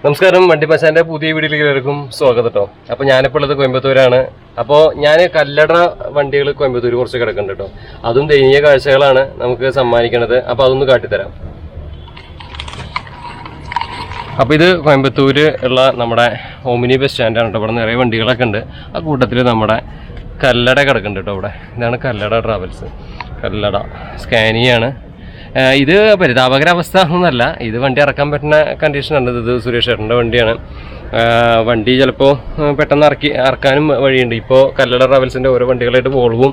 നമസ്കാരം, വണ്ടി മച്ചാന്റെ പുതിയ വീഡിയോയിലേക്ക് എല്ലാവർക്കും സ്വാഗതം കേട്ടോ. അപ്പോൾ ഞാനിപ്പോൾ ഉള്ളത് കോയമ്പത്തൂരാണ്. അപ്പോൾ ഞാൻ കല്ലട വണ്ടികൾ കോയമ്പത്തൂർ കുറച്ച് കിടക്കുന്നുണ്ട് കേട്ടോ. അതും ദയനീയ കാഴ്ചകളാണ് നമുക്ക് സമ്മാനിക്കുന്നത്. അപ്പോൾ അതൊന്ന് കാട്ടിത്തരാം. അപ്പോൾ ഇത് കോയമ്പത്തൂർ ഉള്ള നമ്മുടെ ഓമിനി ബസ് സ്റ്റാൻഡാണ് കേട്ടോ. ഇവിടെ നിറയെ വണ്ടികളൊക്കെ ഉണ്ട്. ആ കൂട്ടത്തിൽ നമ്മുടെ കല്ലട കിടക്കുന്നുണ്ട് കേട്ടോ. ഇവിടെ ഇതാണ് കല്ലട ട്രാവൽസ്. കല്ലട സ്കാനിയാണ്. ഇത് പരിതാപകര അവസ്ഥ ഒന്നുമല്ല. ഇത് വണ്ടി ഇറക്കാൻ പറ്റുന്ന കണ്ടീഷനാണ്. ഇത് സുരേഷ് ചേട്ടൻ്റെ വണ്ടിയാണ്. വണ്ടി ചിലപ്പോൾ പെട്ടെന്ന് ഇറക്കാനും വഴിയുണ്ട്. ഇപ്പോൾ കല്ലട ട്രാവൽസിൻ്റെ ഓരോ വണ്ടികളായിട്ട് വോൾവും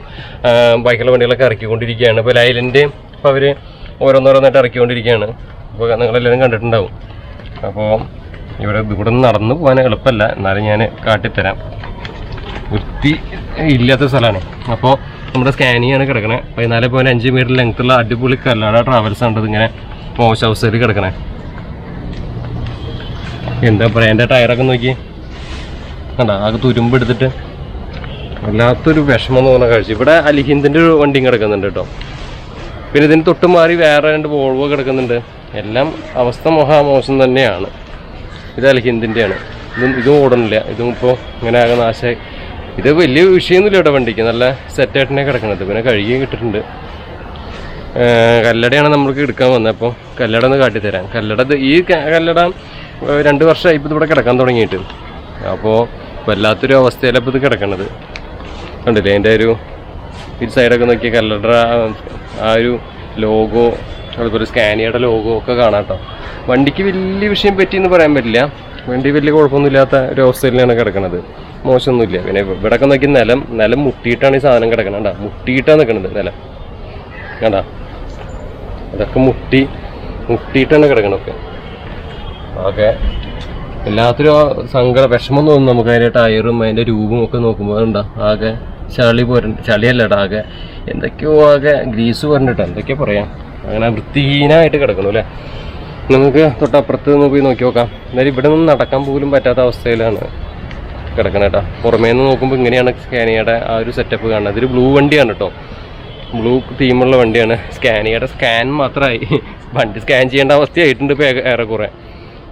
ബാക്കിയുള്ള വണ്ടികളൊക്കെ ഇറക്കിക്കൊണ്ടിരിക്കുകയാണ്. ഇപ്പോൾ ലൈലൻ്റ് ഇപ്പോൾ അവർ ഓരോന്നോരോന്നായിട്ട് ഇറക്കിക്കൊണ്ടിരിക്കുകയാണ്. അപ്പോൾ നിങ്ങളെല്ലാവരും കണ്ടിട്ടുണ്ടാവും. അപ്പോൾ ഇവിടെ നിന്ന് നടന്നു പോകാൻ എളുപ്പമല്ല, എന്നാലും ഞാൻ കാട്ടിത്തരാം. വൃത്തി ഇല്ലാത്ത സ്ഥലമാണ്. അപ്പോൾ നമ്മുടെ സ്കാനിയാണ് കിടക്കണേ. 14.5 മീറ്റർ ലെങ്ത്തുള്ള അടിപൊളി കല്ലട ട്രാവൽസ് ആണ് ഇതിങ്ങനെ മോശം അവസ്ഥയിൽ കിടക്കണേ. എന്താ പറയുക, എൻ്റെ ടയറൊക്കെ നോക്കി കണ്ടാ, ആകെ തുരുമ്പെടുത്തിട്ട് വല്ലാത്തൊരു വിഷമം എന്ന് പറഞ്ഞ കാഴ്ച. ഇവിടെ അലിഹിന്ദിൻ്റെ ഒരു വണ്ടിയും കിടക്കുന്നുണ്ട് കേട്ടോ. പിന്നെ ഇതിന് തൊട്ട് മാറി വേറെ 2 വോൾവോ കിടക്കുന്നുണ്ട്. എല്ലാം അവസ്ഥ മഹാമോശം തന്നെയാണ്. ഇത് അലിഹിന്ദിൻ്റെയാണ്. ഇതും ഓടണില്ല. ഇതും ഇപ്പോൾ ഇങ്ങനെ ആകെ നാശമായി. ഇത് വലിയ വിഷയമൊന്നുമില്ല കേട്ടോ. വണ്ടിക്ക് നല്ല സെറ്റായിട്ടന്നെ കിടക്കണത്. പിന്നെ കഴുകി കിട്ടിയിട്ടുണ്ട്. കല്ലടയാണ് നമ്മൾക്ക് എടുക്കാൻ വന്നത്. അപ്പോൾ കല്ലട ഒന്ന് കാട്ടിത്തരാം. ഈ കല്ലട 2 വർഷമായി ഇപ്പോൾ ഇവിടെ കിടക്കാൻ തുടങ്ങിയിട്ട്. അപ്പോൾ വല്ലാത്തൊരു അവസ്ഥയിലാണ് ഇപ്പോൾ ഇത് കിടക്കണത്. കണ്ടില്ലേ, അതിൻ്റെ ഒരു ഈ സൈഡൊക്കെ നോക്കി കല്ലട ആ ഒരു ലോഗോ, അതുപോലെ സ്കാനിയുടെ ലോഗോ ഒക്കെ കാണാം കേട്ടോ. വണ്ടിക്ക് വലിയ വിഷയം പറ്റിയെന്ന് പറയാൻ പറ്റില്ല. വണ്ടി വലിയ കുഴപ്പമൊന്നുമില്ലാത്ത ഒരു അവസ്ഥയിലാണ് കിടക്കണത്. മോശമൊന്നുമില്ല. പിന്നെ ഇവിടെയൊക്കെ നോക്കി നിലം മുട്ടിയിട്ടാണ് ഈ സാധനം കിടക്കണം. കണ്ടാ, മുട്ടിയിട്ടാണ് നിൽക്കണത് നിലം. കണ്ടാ, അതൊക്കെ മുട്ടിയിട്ടാണ് കിടക്കണതൊക്കെ. ഓക്കെ, എല്ലാത്തിനും സങ്കടം വിഷമം തോന്നും നമുക്ക്. അതിൻ്റെ ടയറും അതിൻ്റെ രൂപവും ഒക്കെ നോക്കുമ്പോൾ ഉണ്ടാ ആകെ ചളിയല്ലടാ, ആകെ എന്തൊക്കെയോ ആകെ ഗ്രീസ് പറഞ്ഞിട്ടോ എന്തൊക്കെയോ പറയാം. അങ്ങനെ വൃത്തിഹീനമായിട്ട് കിടക്കണം അല്ലേ. നമുക്ക് തൊട്ടപ്പുറത്ത് നിന്ന് പോയി നോക്കി നോക്കാം. എന്നാലും ഇവിടെ നിന്ന് നടക്കാൻ പോലും പറ്റാത്ത അവസ്ഥയിലാണ് കിടക്കണം കേട്ടോ. പുറമേ നിന്ന് നോക്കുമ്പോൾ ഇങ്ങനെയാണ് സ്കാനിയുടെ ആ ഒരു സെറ്റപ്പ് കാണുന്നത്. ഇതൊരു ബ്ലൂ വണ്ടിയാണ് കേട്ടോ. ബ്ലൂ തീമുള്ള വണ്ടിയാണ്. സ്കാനിയുടെ സ്കാൻ മാത്രമായി വണ്ടി സ്കാൻ ചെയ്യേണ്ട അവസ്ഥയായിട്ടുണ്ട് ഇപ്പോൾ ഏറെക്കുറെ.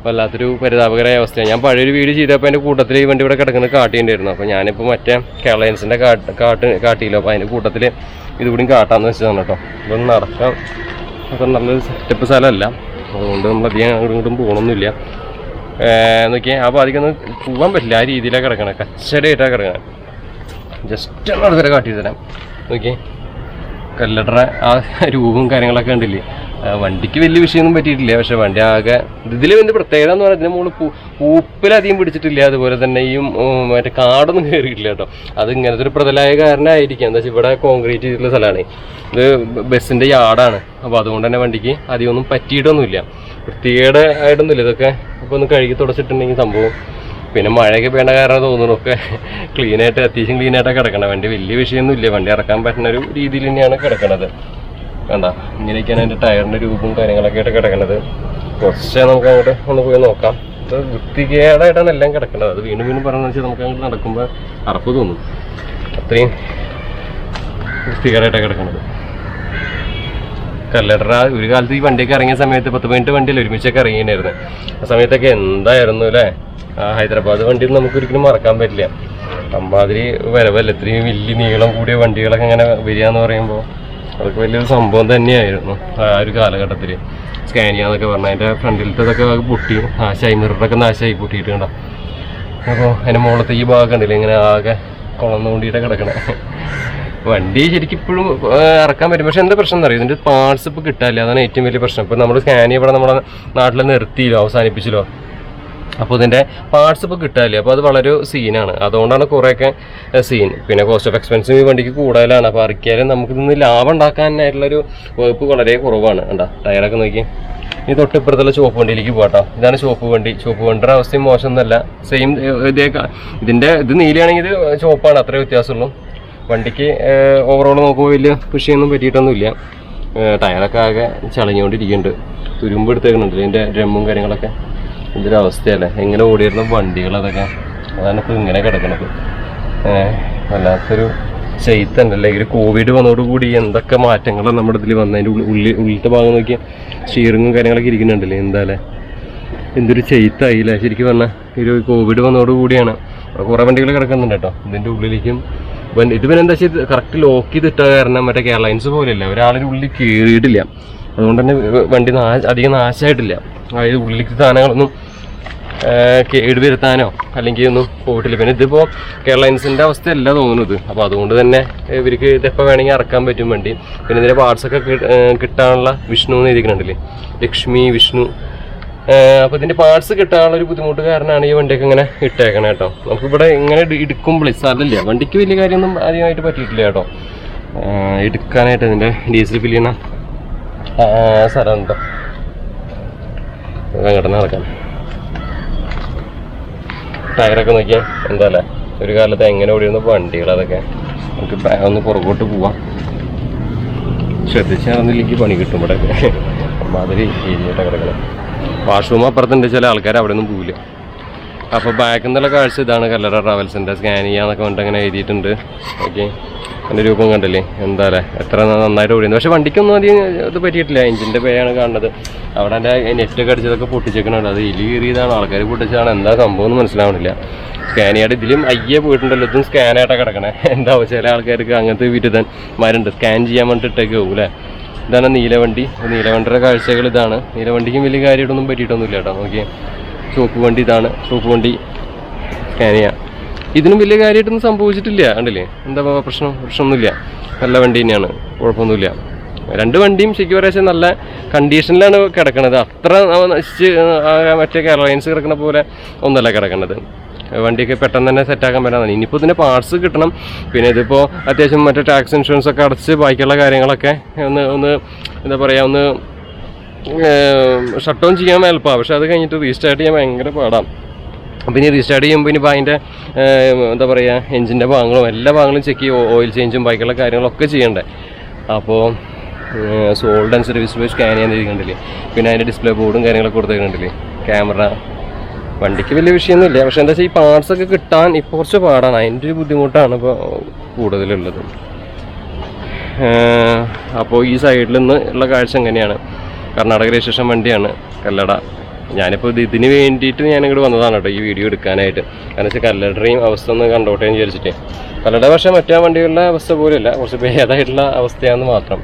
വല്ലാത്തൊരു പരിതാപകരമായ അവസ്ഥയാണ്. ഞാൻ പഴയൊരു വീഡിയോ ചെയ്തപ്പോൾ അതിൻ്റെ കൂട്ടത്തിൽ ഈ വണ്ടി ഇവിടെ കിടക്കുന്നത് കാട്ടിയിട്ടുണ്ടായിരുന്നു. അപ്പോൾ ഞാനിപ്പോൾ മറ്റേ കേരളൻസിൻ്റെ കാട്ടിയില്ലോ. അപ്പോൾ അതിൻ്റെ കൂട്ടത്തിൽ ഇതുകൂടി കാട്ടാമെന്ന് വെച്ചതാണ് കേട്ടോ. ഇതൊന്നും നടക്കാം അത്ര നല്ലൊരു സെറ്റപ്പ് സ്ഥലമല്ല. അതുകൊണ്ട് നമ്മൾ അധികം ഇങ്ങോട്ടും പോകണമെന്നില്ല. നോക്കിയാൽ അപ്പോൾ അധികം പോകാൻ പറ്റില്ല. ആ രീതിയിലാണ് കിടക്കണം. കച്ചടയായിട്ടാണ് കിടക്കണം. ജസ്റ്റ് ഒന്ന് അടുത്തവരെ കാട്ടി തരാം. നോക്കി കല്ലട ആ രൂപവും കാര്യങ്ങളൊക്കെ ഉണ്ടില്ലേ. വണ്ടിക്ക് വലിയ വിഷയമൊന്നും പറ്റിയിട്ടില്ല. പക്ഷെ വണ്ടി ആകെ ഇതിൽ വലിയ പ്രത്യേകത എന്ന് പറഞ്ഞാൽ ഇതിന് മുകളിൽ പൂപ്പിലധികം പിടിച്ചിട്ടില്ല. അതുപോലെ തന്നെ ഈ മറ്റേ കാടൊന്നും കയറിയിട്ടില്ല കേട്ടോ. അത് ഇങ്ങനത്തെ ഒരു പ്രതലായ കാരണമായിരിക്കാം. എന്താ വെച്ചാൽ ഇവിടെ കോൺക്രീറ്റ് ചെയ്തിട്ടുള്ള സ്ഥലമാണ്. ഇത് ബസ്സിൻ്റെ യാർഡാണ്. അപ്പോൾ അതുകൊണ്ട് തന്നെ വണ്ടിക്ക് അധികം ഒന്നും പറ്റിയിട്ടൊന്നുമില്ല. വൃത്തികേട് ആയിട്ടൊന്നുമില്ല. ഇതൊക്കെ അപ്പോൾ ഒന്ന് കഴുകി തുടച്ചിട്ടുണ്ടെങ്കിൽ സംഭവം. പിന്നെ മഴയൊക്കെ വേണ്ട കാരണം തോന്നുന്നു ഒക്കെ ക്ലീനായിട്ട് അത്യാവശ്യം ക്ലീനായിട്ടാണ് കിടക്കണം. വണ്ടി വലിയ വിഷയമൊന്നുമില്ല. വണ്ടി ഇറക്കാൻ പറ്റുന്ന ഒരു രീതിയിൽ തന്നെയാണ് കിടക്കണത്. വേണ്ട, ഇങ്ങനെയൊക്കെയാണ് അതിൻ്റെ ടയറിൻ്റെ രൂപവും കാര്യങ്ങളൊക്കെ ആയിട്ട് കിടക്കണത്. കുറച്ച് നമുക്ക് അങ്ങോട്ട് ഒന്ന് പോയി നോക്കാം. ഇത് വൃത്തികേടായിട്ടാണ് എല്ലാം കിടക്കുന്നത്. അത് വീണ്ടും പറഞ്ഞതെന്ന് വെച്ചാൽ നമുക്ക് അങ്ങോട്ട് നടക്കുമ്പോൾ അറപ്പ് തോന്നും. അത്രയും വൃത്തികേടായിട്ടാണ് കിടക്കണത്. കല്ലട ഒരു കാലത്ത് ഈ വണ്ടിയൊക്കെ ഇറങ്ങിയ സമയത്ത് 10-15 വണ്ടിയിൽ ഒരുമിച്ചൊക്കെ ഇറങ്ങിയിട്ടുണ്ടായിരുന്നു. ആ സമയത്തൊക്കെ എന്തായിരുന്നു അല്ലേ. ഹൈദരാബാദ് വണ്ടി നമുക്കൊരിക്കലും മറക്കാൻ പറ്റില്ല. അമ്മാതിരി വരവല്ല. ഇത്രയും വലിയ നീളം കൂടിയ വണ്ടികളൊക്കെ ഇങ്ങനെ വരിക എന്ന് പറയുമ്പോൾ അതൊക്കെ വലിയൊരു സംഭവം തന്നെയായിരുന്നു ആ ഒരു കാലഘട്ടത്തിൽ. സ്കാനിയ എന്നൊക്കെ പറഞ്ഞാൽ അതിൻ്റെ ഫ്രണ്ടിലത്തതൊക്കെ പൊട്ടി നാശമായി. മിററൊക്കെ നാശമായി പൊട്ടിയിട്ട് കണ്ടോ. അപ്പോൾ അതിൻ്റെ മുകളിലത്തെ ഈ ഭാഗം ഉണ്ടല്ലേ ഇങ്ങനെ ആകെ കുളന്നു കൊണ്ടിട്ട് കിടക്കണേ. വണ്ടി ശരിക്കും ഇപ്പോഴും ഇറക്കാൻ പറ്റും. പക്ഷെ എന്താ പ്രശ്നം എന്നറിയാം, ഇതിൻ്റെ പാർട്സ് ഇപ്പോൾ കിട്ടാനില്ല. അതാണ് ഏറ്റവും വലിയ പ്രശ്നം. ഇപ്പോൾ നമ്മൾ സ്കാനിയ ഇവിടെ നമ്മുടെ നാട്ടിൽ നിർത്തിയില്ലോ, അവസാനിപ്പിച്ചല്ലോ. അപ്പോൾ ഇതിൻ്റെ പാർട്സ് ഇപ്പോൾ കിട്ടാനില്ല. അപ്പോൾ അത് വളരെ സീനാണ്. അതുകൊണ്ടാണ് കുറേയൊക്കെ സീൻ. പിന്നെ കോസ്റ്റ് ഓഫ് എക്സ്പെൻസും ഈ വണ്ടിക്ക് കൂടുതലാണ്. അപ്പോൾ ഇറക്കിയാലും നമുക്കിതൊന്ന് ലാഭം ഉണ്ടാക്കാനായിട്ടുള്ളൊരു വകുപ്പ് വളരെ കുറവാണ്. കണ്ടാ, ടയറൊക്കെ നോക്കി. ഈ തൊട്ടിപ്പുറത്തുള്ള ചുവപ്പ് വണ്ടിയിലേക്ക് പോകാട്ടോ. ഇതാണ് ചുവപ്പ് വണ്ടി. ചുവപ്പ് വണ്ടിയുടെ അവസ്ഥയും മോശമൊന്നുമല്ല. സെയിം ഇത് നീലയാണെങ്കിൽ ഇത് ചുവപ്പാണ്. അത്രേ വ്യത്യാസമുള്ളൂ. വണ്ടിക്ക് ഓവറോൾ നോക്കുമ്പോൾ വലിയ കൃഷിയൊന്നും പറ്റിയിട്ടൊന്നുമില്ല. ടയറൊക്കെ ആകെ ചളഞ്ഞുകൊണ്ടിരിക്കുന്നുണ്ട്. തുരുമ്പ് എടുത്തേക്കുന്നുണ്ട്. ഇതിൻ്റെ ഡ്രമ്മും കാര്യങ്ങളൊക്കെ. ഇതൊരു അവസ്ഥയല്ലേ. എങ്ങനെ ഓടിയിരുന്ന വണ്ടികളതൊക്കെ. അതാണ് ഇപ്പോൾ ഇങ്ങനെ കിടക്കണത്. വല്ലാത്തൊരു ചെയ്ത്തണ്ടല്ലേ. ഒരു കോവിഡ് വന്നതോടുകൂടി എന്തൊക്കെ മാറ്റങ്ങളാണ് നമ്മുടെ ഇതിൽ വന്നതിൻ്റെ ഉള്ളിലത്തെ ഭാഗം നോക്കിയാൽ സ്റ്റീറിങ്ങും കാര്യങ്ങളൊക്കെ ഇരിക്കുന്നുണ്ടല്ലേ. എന്തായാലും എന്തൊരു ചെയ്ത്തായില്ല ശരിക്കും പറഞ്ഞാൽ. ഒരു കോവിഡ് വന്നതോടുകൂടിയാണ് കുറേ വണ്ടികൾ കിടക്കുന്നുണ്ട് കേട്ടോ ഇതിൻ്റെ ഉള്ളിലേക്കും. ഇത് പിന്നെ എന്താ വെച്ചാൽ കറക്റ്റ് ലോക്ക് ചെയ്തിട്ട കാരണം മറ്റേ എയർലൈൻസ് പോലെയല്ല, ഒരാളിൻ്റെ ഉള്ളിൽ കയറിയിട്ടില്ല. അതുകൊണ്ട് തന്നെ വണ്ടി അധികം നാശമായിട്ടില്ല. അതായത് ഉള്ളിലേക്ക് സാധനങ്ങളൊന്നും കേടുവരുത്താനോ അല്ലെങ്കിൽ ഒന്നും പോയിട്ടില്ല. പിന്നെ ഇതിപ്പോൾ എയർലൈൻസിൻ്റെ അവസ്ഥയല്ല തോന്നുന്നത്. അപ്പോൾ അതുകൊണ്ട് തന്നെ ഇവർക്ക് ഇതെപ്പോൾ വേണമെങ്കിൽ ഇറക്കാൻ പറ്റും വണ്ടി. പിന്നെ ഇതിൻ്റെ പാർട്സൊക്കെ കിട്ടാനുള്ള വിഷ്ണു എന്ന് എഴുതിക്കുന്നുണ്ടല്ലേ, ലക്ഷ്മി വിഷ്ണു. അപ്പോൾ ഇതിൻ്റെ പാർട്സ് കിട്ടാനുള്ള ഒരു ബുദ്ധിമുട്ട് കാരണമാണ് ഈ വണ്ടിയൊക്കെ ഇങ്ങനെ ഇട്ടേക്കണേ കേട്ടോ. നമുക്കിവിടെ ഇങ്ങനെ എടുക്കുമ്പോൾ സ്ഥലമില്ല, വണ്ടിക്ക് വലിയ കാര്യമൊന്നും അധികമായിട്ട് പറ്റിയിട്ടില്ല കേട്ടോ എടുക്കാനായിട്ട്. ഇതിൻ്റെ ഡീസൽ ഫില്ല് ചെയ്യുന്ന സ്ഥലം കേട്ടോ അങ്ങോട്ട് നടക്കാം. ടയറൊക്കെ നോക്കിയാൽ എന്താ അല്ലേ, ഒരു കാലത്ത് എങ്ങനെ ഓടിയിരുന്ന വണ്ടികൾ അതൊക്കെ. നമുക്ക് ഒന്ന് പുറകോട്ട് പോവാം, ശ്രദ്ധിച്ചാണെന്നില്ലെങ്കിൽ പണി കിട്ടും ഇവിടെ. മാതിരി ഏരിയയായിട്ടാണ് കിടക്കണം. വാഷ്റൂം അപ്പുറത്തുണ്ട്, ചില ആൾക്കാർ അവിടെ ഒന്നും പോവില്ല. അപ്പോൾ ബാക്കിൽ നിന്നുള്ള കാഴ്ച ഇതാണ്. കല്ലട ട്രാവൽസിൻ്റെ സ്കാനിയ എന്നൊക്കെ പറഞ്ഞിട്ട് അങ്ങനെ എഴുതിയിട്ടുണ്ട്. ഓക്കെ, എൻ്റെ രൂപം കണ്ടല്ലേ, എന്താ അല്ലേ എത്ര നന്നായിട്ട് ഓടിയുന്നത്. പക്ഷേ വണ്ടിക്കൊന്നും അധികം ഇത് പറ്റിയിട്ടില്ല. എഞ്ചിൻ്റെ പേയാണ് കാണുന്നത്. അവിടെ എൻ്റെ നെറ്റൊക്കെ അടിച്ചതൊക്കെ പൊട്ടിച്ചേക്കണുണ്ട്. അത് എലി കയറിയതാണ്, ആൾക്കാർ പൊട്ടിച്ചതാണ്, എന്താ സംഭവം എന്ന് മനസ്സിലാവണില്ല. സ്കാനിയുടെ ഇതിലും അയ്യേ പോയിട്ടുണ്ടല്ലോ, ഇതും സ്കാനായിട്ടാണ് കിടക്കണേ. എന്താ ചില ആൾക്കാർക്ക് അങ്ങനത്തെ വിരുദ്ധന്മാരുണ്ട്, സ്കാൻ ചെയ്യാൻ വേണ്ടിയിട്ട് ഇട്ടേക്ക് പോകും അല്ലേ. ഇതാണ് നീലവണ്ടി. നീലവണ്ടിയുടെ കാഴ്ചകൾ ഇതാണ്. നീലവണ്ടിക്കും വലിയ കാര്യമായിട്ടൊന്നും പറ്റിയിട്ടൊന്നുമില്ല കേട്ടോ. നോക്കിയാൽ ചുവപ്പ് വണ്ടി ഇതാണ്, ചുവപ്പ് വണ്ടി സ്കാനിയ. ഇതിനും വലിയ കാര്യമായിട്ടൊന്നും സംഭവിച്ചിട്ടില്ല കണ്ടില്ലേ. എന്താ പ്രശ്നമൊന്നുമില്ല, നല്ല വണ്ടി തന്നെയാണ്, കുഴപ്പമൊന്നുമില്ല. രണ്ട് വണ്ടിയും ശരിക്കും പറയാ നല്ല കണ്ടീഷനിലാണ് കിടക്കുന്നത്. അത്ര നശിച്ച് മറ്റേ എയർലൈൻസ് കിടക്കുന്ന പോലെ ഒന്നല്ല കിടക്കുന്നത്. വണ്ടിയൊക്കെ പെട്ടെന്ന് തന്നെ സെറ്റാക്കാൻ പറ്റാതാണ്. ഇനിയിപ്പോൾ ഇതിൻ്റെ പാർട്സ് കിട്ടണം. പിന്നെ ഇതിപ്പോൾ അത്യാവശ്യം മറ്റേ ടാക്സ് ഇൻഷുറൻസ് ഒക്കെ അടച്ച് ബാക്കിയുള്ള കാര്യങ്ങളൊക്കെ ഒന്ന് എന്താ പറയുക, ഒന്ന് ഷട്ട് ഡൗൺ ചെയ്യാൻ എളുപ്പമാണ്. പക്ഷേ അത് കഴിഞ്ഞിട്ട് റീസ്റ്റാർട്ട് ചെയ്യാൻ ഭയങ്കര പാടാണ്. അപ്പോൾ ഇനി റീസ്റ്റാർട്ട് ചെയ്യുമ്പോൾ ഇനി അതിൻ്റെ എന്താ പറയുക, എഞ്ചിൻ്റെ ഭാഗങ്ങളും എല്ലാ ഭാഗങ്ങളും ചെക്ക് ചെയ്യും, ഓയിൽ ചേഞ്ചും ബാക്കിയുള്ള കാര്യങ്ങളൊക്കെ ചെയ്യണ്ടേ. അപ്പോൾ sold and service by scan ചെയ്യാൻ ഇരിക്കണ്ടില്ലേ. പിന്നെ അതിൻ്റെ ഡിസ്പ്ലേ ബോർഡും കാര്യങ്ങളൊക്കെ കൊടുത്തേക്കണ്ടില്ലേ, ക്യാമറ. വണ്ടിക്ക് വലിയ വിഷയമൊന്നുമില്ല. പക്ഷേ എന്താ വെച്ചാൽ ഈ പാർട്സൊക്കെ കിട്ടാൻ ഇപ്പോൾ കുറച്ച് പാടാണ്. അതിൻ്റെ ഒരു ബുദ്ധിമുട്ടാണ് ഇപ്പോൾ കൂടുതലുള്ളത്. അപ്പോൾ ഈ സൈഡിൽ നിന്ന് ഉള്ള കാഴ്ച എങ്ങനെയാണ്, കർണാടക രജിസ്ട്രേഷൻ വണ്ടിയാണ് കല്ലട. ഞാനിപ്പോൾ ഇതിന് വേണ്ടിയിട്ട് ഞാനിങ്ങോട്ട് വന്നതാണ് കേട്ടോ ഈ വീഡിയോ എടുക്കാനായിട്ട്. കാരണം വെച്ചാൽ കല്ലടയും അവസ്ഥ ഒന്ന് കണ്ടോട്ടെ എന്ന് വിചാരിച്ചിട്ട്. കല്ലട പക്ഷേ മറ്റേ വണ്ടികളുടെ അവസ്ഥ പോലെയല്ല, കുറച്ച് ഭേദമായിട്ടുള്ള അവസ്ഥയാണെന്ന് മാത്രം.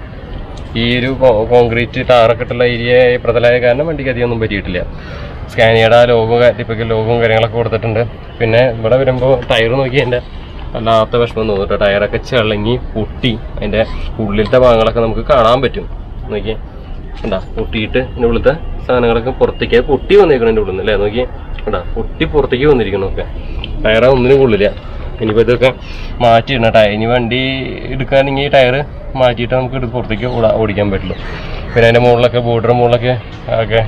ഈ ഒരു കോൺക്രീറ്റ് ടാറൊക്കെ ഇട്ടുള്ള ഏരിയ പ്രതലായ കാരണം വണ്ടിക്ക് അധികം ഒന്നും പറ്റിയിട്ടില്ല. സ്കാനിയുടെ ആ ടിപ്പിക്കൽ ലോഗവും കാര്യങ്ങളൊക്കെ കൊടുത്തിട്ടുണ്ട്. പിന്നെ ഇവിടെ വരുമ്പോൾ ടയർ നോക്കി എൻ്റെ വല്ലാത്ത വിഷമം തോന്നും കേട്ടോ. ടയറൊക്കെ ചിളങ്ങി പൊട്ടി, അതിൻ്റെ ഉള്ളിലത്തെ ഭാഗങ്ങളൊക്കെ നമുക്ക് കാണാൻ പറ്റും. നോക്കി എന്താ പൊട്ടിയിട്ട് ഇതിൻ്റെ ഉള്ളിലത്തെ സാധനങ്ങളൊക്കെ പുറത്തേക്ക് പൊട്ടി വന്നിരിക്കണം എൻ്റെ ഉള്ളിൽ നിന്ന് അല്ലേ. നോക്കി എന്താ പൊട്ടി പുറത്തേക്ക് വന്നിരിക്കണം. ഒക്കെ ടയർ ഒന്നിനും കൊള്ളില്ല. ഇനിയിപ്പോൾ ഇതൊക്കെ മാറ്റിയിടണം ടയർ. ഇനി വണ്ടി എടുക്കുകയാണെങ്കിൽ ടയർ മാറ്റിയിട്ട് നമുക്ക് ഇത് പുറത്തേക്ക് ഓടിക്കാൻ പറ്റുള്ളൂ. പിന്നെ അതിൻ്റെ മുകളിലൊക്കെ ബോർഡർ മുകളിലൊക്കെ ആകെ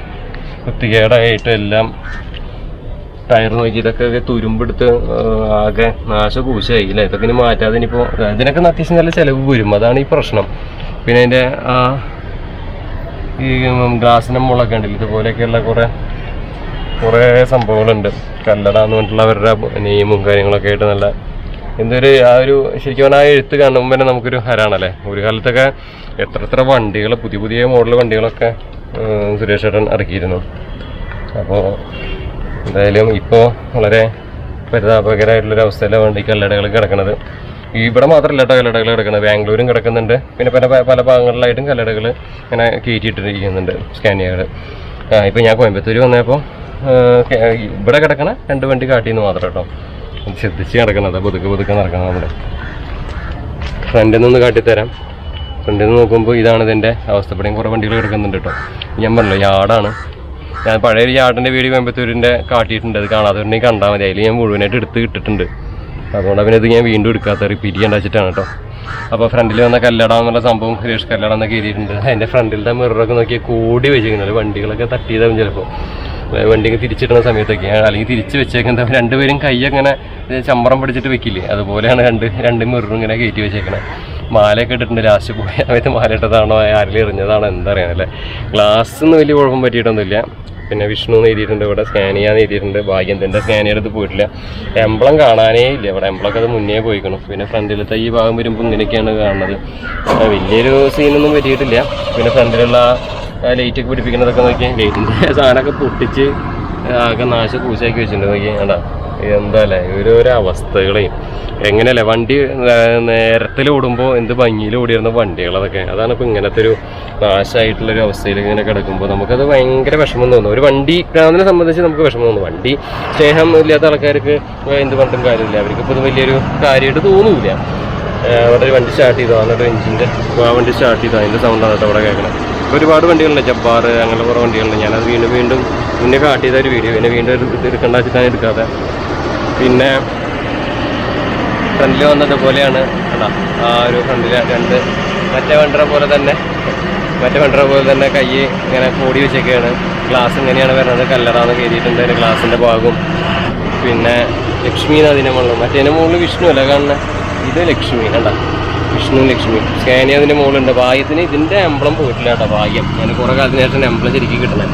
വൃത്തികേടായിട്ട് എല്ലാം ടയർ നോക്കി ഇതൊക്കെ തുരുമ്പെടുത്ത് ആകെ നാശപൂശായില്ല. ഇതൊക്കെ ഇനി മാറ്റാതെ ഇനിയിപ്പോൾ ഇതിനൊക്കെ അത്യാവശ്യം നല്ല ചിലവ് വരും, അതാണ് ഈ പ്രശ്നം. പിന്നെ അതിൻ്റെ ഈ ഗ്ലാസിൻ്റെ മുകളൊക്കെ ഉണ്ടല്ലോ, ഇതുപോലെയൊക്കെയുള്ള കുറേ സംഭവങ്ങളുണ്ട്. കല്ലട എന്ന് പറഞ്ഞിട്ടുള്ള അവരുടെ നെയിമും കാര്യങ്ങളൊക്കെ ആയിട്ട് നല്ല എന്തൊരു ആ ഒരു ശരിക്കും പറഞ്ഞാൽ ആ എഴുത്ത് കാണുമ്പോൾ തന്നെ നമുക്കൊരു ഹരാണല്ലേ. ഒരു കാലത്തൊക്കെ എത്ര വണ്ടികൾ, പുതിയ മോഡൽ വണ്ടികളൊക്കെ സുരേഷ് ചേട്ടൻ ഇറക്കിയിരുന്നു. അപ്പോൾ എന്തായാലും ഇപ്പോൾ വളരെ പരിതാപകരമായിട്ടുള്ളൊരവസ്ഥയിലാണ് വണ്ടി കല്ലടകൾ കിടക്കുന്നത്. ഇവിടെ മാത്രമല്ല കേട്ടോ കല്ലടകൾ കിടക്കുന്നത്, ബാംഗ്ലൂരും കിടക്കുന്നുണ്ട്. പിന്നെ പല ഭാഗങ്ങളിലായിട്ടും കല്ലടകൾ ഇങ്ങനെ കയറ്റിയിട്ടിരിക്കുന്നുണ്ട് സ്കാനിയകൾ. ഇപ്പോൾ ഞാൻ കോയമ്പത്തൂർ വന്നപ്പോൾ ഇവിടെ കിടക്കണ 2 വണ്ടി കാട്ടിയെന്ന് മാത്രം കേട്ടോ. ശ്രദ്ധിച്ച് കിടക്കണത് പുതുക്കെ നടക്കണം. നമ്മുടെ ഫ്രണ്ടിൽ നിന്ന് കാട്ടിത്തരാം. ഫ്രണ്ടിൽ നിന്ന് നോക്കുമ്പോൾ ഇതാണ് ഇതിൻ്റെ അവസ്ഥപ്പെടെയും കുറേ വണ്ടികൾ കിടക്കുന്നുണ്ട് കേട്ടോ. ഞാൻ പറഞ്ഞല്ലോ യാർഡാണ്. ഞാൻ പഴയ യാർഡിൻ്റെ വീഡിയോ കോയമ്പത്തൂരിൻ്റെ കാട്ടിയിട്ടുണ്ട്, അത് കാണാത്തവരുണ്ടെങ്കിൽ കണ്ടാൽ മതി. അതിൽ ഞാൻ മുഴുവനായിട്ട് എടുത്ത് ഇട്ടിട്ടുണ്ട്. അതുകൊണ്ട് പിന്നെ ഇത് ഞാൻ വീണ്ടും എടുക്കാത്ത റിപ്പീറ്റ് ചെയ്യാൻ വെച്ചിട്ടാണ് കേട്ടോ. അപ്പോൾ ഫ്രണ്ടിൽ വന്ന കല്ലട എന്നുള്ള സംഭവം സുരേഷ് കല്ലട എന്നൊക്കെ എഴുതിയിട്ടുണ്ട്. അതിൻ്റെ ഫ്രണ്ടിലത്തെ മിററൊക്കെ നോക്കിയാൽ കൂടി വെച്ചിരിക്കുന്നത്, വണ്ടികളൊക്കെ തട്ടിയതാവും ചിലപ്പോൾ. വണ്ടിയൊക്കെ തിരിച്ചിടുന്ന സമയത്തൊക്കെ, അല്ലെങ്കിൽ തിരിച്ച് വെച്ചേക്കുന്നത് 2 പേരും കൈ അങ്ങനെ ചമ്പറം പിടിച്ചിട്ട് വെക്കില്ലേ, അതുപോലെയാണ് രണ്ട് മിററും ഇങ്ങനെ കയറ്റി വെച്ചേക്കണേ. മാലയൊക്കെ ഇട്ടിട്ടുണ്ട്. ലാസ്റ്റ് പോയ സമയത്ത് മാല ഇട്ടതാണോ ആരെങ്കിലും എറിഞ്ഞതാണോ എന്താ അറിയാനല്ലേ. ഗ്ലാസ്സൊന്നും വലിയ കുഴപ്പം പറ്റിയിട്ടൊന്നുമില്ല. പിന്നെ വിഷ്ണു എന്ന് എഴുതിയിട്ടുണ്ട്, ഇവിടെ സ്കാനിയ എന്ന് എഴുതിയിട്ടുണ്ട്. ഭാഗ്യത്തിൻ്റെ സ്കാനിയുടെ അടുത്ത് പോയിട്ടില്ല. എംബ്ലം കാണാനേ ഇല്ല ഇവിടെ, എംബ്ലമൊക്കെ അത് മുന്നേ പോയിക്കണം. പിന്നെ ഫ്രണ്ടിലത്തെ ഈ ഭാഗം വരുമ്പോൾ ഇങ്ങനെയൊക്കെയാണ് കാണുന്നത്. വലിയൊരു സീനൊന്നും പറ്റിയിട്ടില്ല. പിന്നെ ഫ്രണ്ടിലുള്ള ലൈറ്റൊക്കെ പിടിപ്പിക്കുന്നതൊക്കെ നോക്കിയാൽ ലൈറ്റിൻ്റെ സാധനമൊക്കെ പൊട്ടിച്ച് ആകെ നാശപൂശാക്കി വെച്ചിട്ടുണ്ട്. നോക്കി വേണ്ട എന്താ അല്ലേ ഓരോരോ അവസ്ഥകളെയും എങ്ങനെയല്ലേ വണ്ടി നേരത്തിൽ ഓടുമ്പോൾ എന്ത് ഭംഗിയിൽ ഓടിയിരുന്ന വണ്ടികളതൊക്കെ. അതാണ് ഇപ്പോൾ ഇങ്ങനത്തെ ഒരു നാശമായിട്ടുള്ളൊരു അവസ്ഥയിൽ ഇങ്ങനെ കിടക്കുമ്പോൾ നമുക്കത് ഭയങ്കര വിഷമം തോന്നും. ഒരു വണ്ടി ഭ്രാന്തനെ സംബന്ധിച്ച് നമുക്ക് വിഷമം തോന്നും. വണ്ടി സ്നേഹം ഇല്ലാത്ത ആൾക്കാർക്ക് എന്ത് പറഞ്ഞിട്ടും കാര്യമില്ല, അവർക്കിപ്പോൾ ഇത് വലിയൊരു കാര്യമായിട്ട് തോന്നൂല. അവിടെ ഒരു വണ്ടി സ്റ്റാർട്ട് ചെയ്തോ, എന്നിട്ട് എഞ്ചിൻ്റെ ആ വണ്ടി സ്റ്റാർട്ട് ചെയ്തോ, അതിൻ്റെ സൗണ്ടാണ് കേട്ടോ അവിടെ കേൾക്കണം. ഒരുപാട് വണ്ടികളുണ്ട്, ജബ്ബാർ അങ്ങനെ കുറേ വണ്ടികളുണ്ട്. ഞാനത് വീണ്ടും മുന്നേ കാട്ട് ചെയ്ത ഒരു വീഡിയോ, പിന്നെ വീണ്ടും എടുക്കേണ്ട വെച്ചിട്ടാണ് എടുക്കാതെ. പിന്നെ ഫ്രണ്ടിൽ വന്നതുപോലെയാണ് കേട്ടോ ആ ഒരു ഫ്രണ്ടിൽ രണ്ട് മറ്റേ വണ്ടറെ പോലെ തന്നെ കൈ ഇങ്ങനെ കൂടി വെച്ചൊക്കെയാണ്. ഗ്ലാസ് ഇങ്ങനെയാണ് വരുന്നത്, കല്ലറാന്ന് കയറിയിട്ടുണ്ട് അതിൻ്റെ ഗ്ലാസിൻ്റെ ഭാഗവും. പിന്നെ ലക്ഷ്മി അതിൻ്റെ മുകളിൽ, മറ്റേതിൻ്റെ മുകളിൽ വിഷ്ണു അല്ല കാണുന്നത്, ഇത് ലക്ഷ്മി കണ്ട, വിഷ്ണു ലക്ഷ്മി. സ്കാനിയ അതിൻ്റെ മുകളിലുണ്ട്. ഭാഗ്യത്തിന് ഇതിൻ്റെ എംബ്ലം പോയിട്ടില്ല കേട്ടോ, ഭാഗ്യം. ഞാൻ കുറേ കാലത്തിന് ശേഷം എംബ്ലം ശരിക്കും കിട്ടണേ,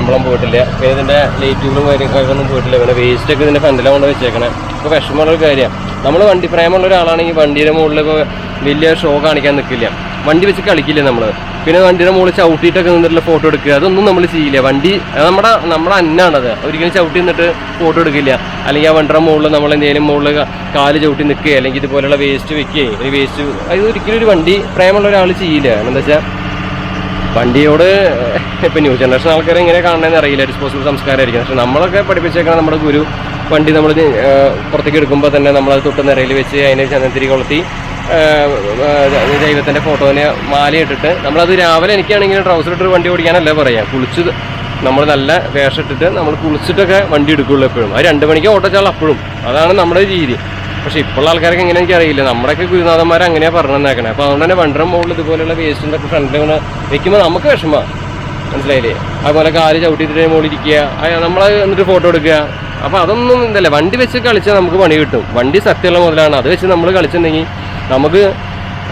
എംബ്ലം പോയിട്ടില്ല. പിന്നെ ഇതിൻ്റെ ലൈറ്റുകളും കാര്യങ്ങളൊന്നും പോയിട്ടില്ല. പിന്നെ വേസ്റ്റൊക്കെ ഇതിൻ്റെ ഫ്രണ്ടിലാണ് കൊണ്ട് വെച്ചേക്കണേ. ഇപ്പോൾ വിഷമമുള്ളൊരു കാര്യമാണ്. നമ്മൾ വണ്ടി പ്രേമമുള്ള ഒരാളാണെങ്കിൽ വണ്ടിയുടെ മുകളിൽ ഇപ്പോൾ വലിയ ഷോ കാണിക്കാൻ നിൽക്കില്ല, വണ്ടി വെച്ച് കളിക്കില്ല നമ്മൾ. പിന്നെ വണ്ടിയുടെ മുകളിൽ ചവിട്ടിയിട്ടൊക്കെ നിന്നിട്ടുള്ള ഫോട്ടോ എടുക്കുക, അതൊന്നും നമ്മൾ ചെയ്യില്ല. വണ്ടി നമ്മുടെ അന്നാണത്, ഒരിക്കലും ചവിട്ടി നിന്നിട്ട് ഫോട്ടോ എടുക്കില്ല. അല്ലെങ്കിൽ ആ വണ്ടിയുടെ മുകളിൽ നമ്മൾ എന്തെങ്കിലും മുകളിൽ കാല് ചവിട്ടി നിൽക്കുക, അല്ലെങ്കിൽ ഇതുപോലെയുള്ള വേസ്റ്റ് വെക്കുകയും ഒരു വേസ്റ്റ്, അത് ഒരിക്കലും ഒരു വണ്ടി പ്രേമമുള്ള ഒരാൾ ചെയ്യില്ല. എന്താ വെച്ചാൽ വണ്ടിയോട് ഇപ്പം ന്യൂ ജനറേഷൻ ആൾക്കാർ എങ്ങനെ കാണണമെന്ന് അറിയില്ല, ഡിസ്പോസിബിൾ സംസ്കാരമായിരിക്കും. പക്ഷെ നമ്മളൊക്കെ പഠിപ്പിച്ചേക്കണം നമ്മുടെ ഗുരു. വണ്ടി നമ്മൾ പുറത്തേക്ക് എടുക്കുമ്പോൾ തന്നെ നമ്മളത് തൊട്ട് നിറയിൽ വെച്ച് അതിനെ ചന്ദനത്തിരി കൊളുത്തി ദൈവത്തിൻ്റെ ഫോട്ടോനെ മാലയിട്ടിട്ട് നമ്മളത് രാവിലെ എനിക്കാണെങ്കിൽ ട്രൗസർ ഇട്ടൊരു വണ്ടി ഓടിക്കാനല്ല പറയാം, കുളിച്ച് നമ്മൾ നല്ല വേഷം ഇട്ടിട്ട് നമ്മൾ കുളിച്ചിട്ടൊക്കെ വണ്ടി എടുക്കുകയുള്ളൂ എപ്പോഴും. അത് 2 മണിക്ക് ഓട്ടച്ചാൽ അപ്പോഴും, അതാണ് നമ്മുടെ രീതി. പക്ഷെ ഇപ്പോഴുള്ള ആൾക്കാർക്ക് എങ്ങനെ എനിക്കറിയില്ല, നമ്മുടെയൊക്കെ ഗുരുനാഥന്മാർ അങ്ങനെയാണ് പറഞ്ഞു തന്നേക്കണേ. അപ്പോൾ അതുകൊണ്ട് തന്നെ വണ്ടറും മുകളിൽ ഇതുപോലെയുള്ള വേസ്റ്റിൻ്റെ ഒക്കെ ഫ്രണ്ടിൽ ഇങ്ങനെ വെക്കുമ്പോൾ നമുക്ക് വിഷമമാണ്, മനസ്സിലായില്ലേ? അതുപോലെ കാല് ചവിട്ടിയിട്ട് മുകളിലിരിക്കുക, നമ്മൾ എന്നിട്ട് ഫോട്ടോ എടുക്കുക. അപ്പോൾ അതൊന്നും എന്തല്ലേ, വണ്ടി വെച്ച് കളിച്ചാൽ നമുക്ക് പണി കിട്ടും. വണ്ടി സത്യമുള്ള മുതലാണ്, അത് വെച്ച് നമ്മൾ കളിച്ചിട്ടുണ്ടെങ്കിൽ നമുക്ക്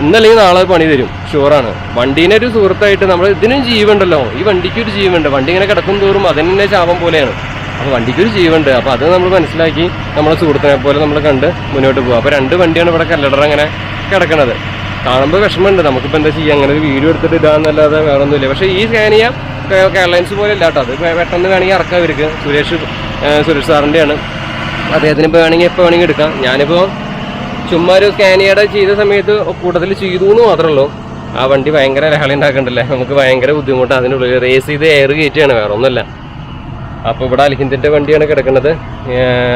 ഇന്നല്ലെങ്കിൽ നാളെ പണി തരും, ഷുവറാണ്. വണ്ടീനെ ഒരു സുഹൃത്തായിട്ട് നമ്മൾ ഇതിനും ജീവുണ്ടല്ലോ, ഈ വണ്ടിക്കൊരു ജീവുണ്ട്. വണ്ടി ഇങ്ങനെ കിടക്കും തോറും അതിനെ ശാപം പോലെയാണ്. അപ്പോൾ വണ്ടിക്കൊരു ജീവുണ്ട്. അപ്പോൾ അത് നമ്മൾ മനസ്സിലാക്കി നമ്മളെ സുഹൃത്തിനെ പോലെ നമ്മൾ കണ്ട് മുന്നോട്ട് പോകുക. അപ്പോൾ 2 വണ്ടിയാണ് ഇവിടെ കല്ലടർ അങ്ങനെ കിടക്കണത്. കാണുമ്പോൾ വിഷമമുണ്ട്, നമുക്കിപ്പോൾ എന്താ ചെയ്യുക, അങ്ങനെ ഒരു വീഡിയോ എടുത്തിട്ട് ഇടാന്നല്ലാതെ വേറെ ഒന്നുമില്ല. പക്ഷേ ഈ സ്കാനിയ എയർലൈൻസ് പോലെ ഇല്ല കേട്ടോ, അത് പെട്ടെന്ന് വേണമെങ്കിൽ ഇറക്കാം ഇവർക്ക്. സുരേഷ് സാറിൻ്റെയാണ്, അദ്ദേഹത്തിന് ഇപ്പോൾ വേണമെങ്കിൽ എപ്പോൾ വേണമെങ്കിൽ എടുക്കാം. ഞാനിപ്പോൾ ചുമ്മാ ഒരു സ്കാനിയയുടെ ചെയ്ത സമയത്ത് കൂട്ടത്തിൽ ചെയ്തു എന്ന് മാത്രമേ ഉള്ളൂ. ആ വണ്ടി ഭയങ്കര ലഹളി ഉണ്ടാക്കണ്ടല്ലേ, നമുക്ക് ഭയങ്കര ബുദ്ധിമുട്ടാണ്. അതിനുള്ളിൽ റേസ് ചെയ്ത് എയർ കയറ്റിയാണ്, വേറെ ഒന്നുമല്ല. അപ്പോൾ ഇവിടെ അൽഹിന്ദിൻ്റെ വണ്ടിയാണ് കിടക്കുന്നത്.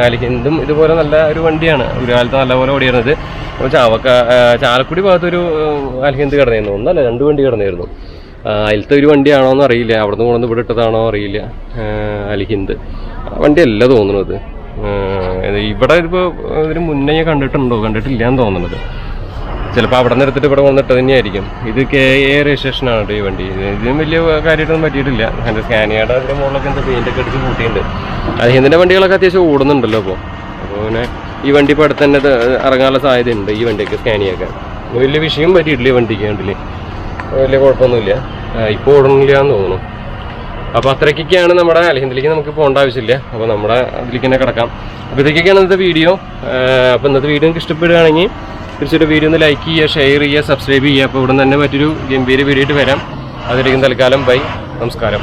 അൽഹിന്ദും ഇതുപോലെ നല്ല ഒരു വണ്ടിയാണ്, ഒരു കാലത്ത് നല്ലപോലെ ഓടിയിരുന്നത്. അപ്പോൾ ചാലക്കുടി ഭാഗത്തൊരു അൽഹിന്ദ് കിടന്നിരുന്നു, ഒന്നല്ല 2 വണ്ടി കിടന്നിരുന്നു. അതിലത്തെ ഒരു വണ്ടിയാണോ എന്ന് അറിയില്ല, അവിടെ നിന്ന് കൊണ്ടുവന്ന് ഇവിടെ ഇട്ടതാണോ അറിയില്ല. അൽഹിന്ദ് വണ്ടിയല്ല തോന്നുന്നത്. ഇവിടെ ഇപ്പോൾ ഇതിന് മുന്നേ കണ്ടിട്ടില്ല എന്ന് തോന്നുന്നത്. ചിലപ്പോൾ അവിടെ നിന്ന് എടുത്തിട്ട് ഇവിടെ വന്നിട്ട് തന്നെയായിരിക്കും. ഇത് KA രജിസ്ട്രേഷനാണ് കേട്ടോ ഈ വണ്ടി. ഇതിനും വലിയ കാര്യമായിട്ടൊന്നും പറ്റിയിട്ടില്ല. എൻ്റെ സ്കാനിയയുടെ അതിൻ്റെ മുകളിലൊക്കെ എന്താ പെയിൻ്റൊക്കെ അടിച്ച് കൂട്ടിയിട്ടുണ്ട്. അൽഹിന്ദിൻ്റെ വണ്ടികളൊക്കെ അത്യാവശ്യം ഓടുന്നുണ്ടല്ലോ അപ്പോൾ. പിന്നെ ഈ വണ്ടി ഇപ്പോൾ അടുത്ത് തന്നെ ഇറങ്ങാനുള്ള സാധ്യതയുണ്ട്, ഈ വണ്ടിയൊക്കെ സ്കാനിയൊക്കെ. വലിയ വിഷയം പറ്റിയിട്ടില്ല ഈ വണ്ടിക്ക്, കണ്ടില്ലേ, വലിയ കുഴപ്പമൊന്നുമില്ല. ഇപ്പോൾ ഓടണില്ല എന്ന് തോന്നുന്നു. അപ്പോൾ അത്രയ്ക്കൊക്കെയാണ് നമ്മുടെ അൽഹിന്ദിലേക്ക് നമുക്ക് പോകേണ്ട ആവശ്യമില്ല. അപ്പോൾ നമ്മുടെ അതിലേക്ക് തന്നെ കിടക്കാം. അപ്പോൾ ഇതൊക്കെയാണ് ഇന്നത്തെ വീഡിയോ. അപ്പോൾ ഇന്നത്തെ വീഡിയോ നിങ്ങൾക്ക് ഇഷ്ടപ്പെടുകയാണെങ്കിൽ തീർച്ചയായിട്ടും വീഡിയോ ഒന്ന് ലൈക്ക് ചെയ്യുക, ഷെയർ ചെയ്യുക, സബ്സ്ക്രൈബ് ചെയ്യുക. അപ്പോൾ ഇവിടെ നിന്ന് തന്നെ മറ്റൊരു ഗംഭീര വീഡിയോ ആയിട്ട് വരാം. അതിലേക്കും തൽക്കാലം ബൈ, നമസ്കാരം.